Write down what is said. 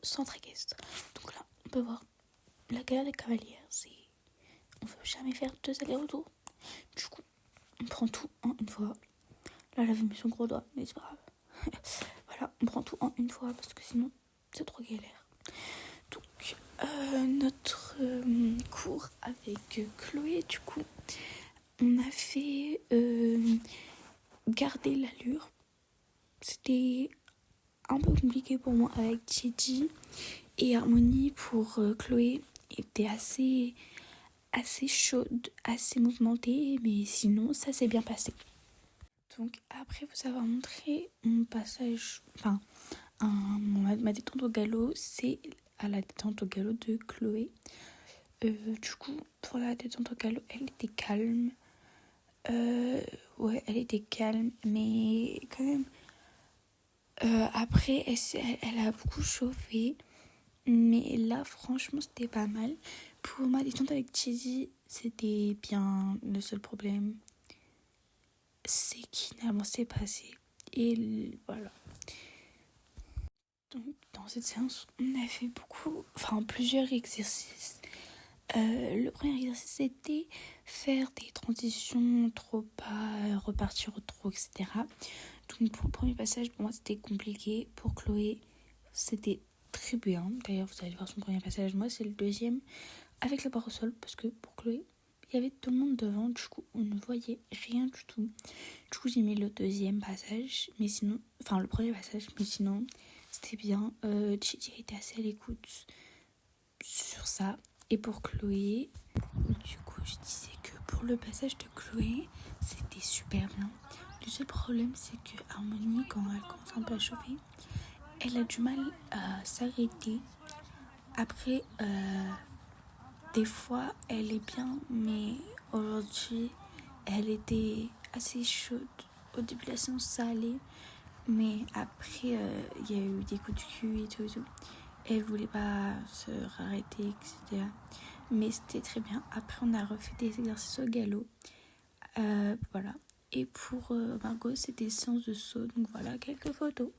centre équestre. Donc là, on peut voir la gare des Cavalières. On ne veut jamais faire 2 allers-retours. Du coup, on prend tout en une fois. Là, elle avait mis son gros doigt, mais c'est pas grave. Voilà, on prend tout en une fois parce que sinon, c'est trop galère. Donc, notre cours avec Chloé, du coup, on a fait garder l'allure. C'était un peu compliqué pour moi avec Teddy et Harmonie pour Chloé était assez chaude, assez mouvementée, mais sinon ça s'est bien passé. Donc après vous avoir montré mon passage, ma détente au galop, c'est à la détente au galop de Chloé. Du coup pour la détente au galop, elle était calme. Ouais, elle était calme, mais quand même. Après, elle a beaucoup chauffé. Mais là, franchement, c'était pas mal. Pour ma détente avec Cheesy, c'était bien. Le seul problème, c'est qu'il n'a avancé pas assez. Et voilà. Donc, dans cette séance, on a fait plusieurs exercices. Le premier exercice, c'était faire des transitions trop bas, repartir au trop, etc. Donc, pour le premier passage, pour moi, c'était compliqué. Pour Chloé, c'était très bien. D'ailleurs, vous allez voir son premier passage. Moi, c'est le deuxième avec la barre au sol parce que pour Chloé, il y avait tout le monde devant. Du coup, on ne voyait rien du tout. Du coup, j'ai mis le deuxième passage, mais sinon, le premier passage, mais sinon, c'était bien. Chidi était assez à l'écoute sur ça. Et pour Chloé, du coup, je disais que pour le passage de Chloé, c'était super bien. Le seul problème, c'est que Harmonie, quand elle commence un peu à chauffer, elle a du mal à s'arrêter. Après, des fois, elle est bien, mais aujourd'hui, elle était assez chaude. Au début de la séance, ça allait, mais après, il y a eu des coups de cul et tout. Elle voulait pas se arrêter, etc. Mais c'était très bien. Après, on a refait des exercices au galop. Voilà. Et pour Margot, c'était séance de saut. Donc voilà, quelques photos.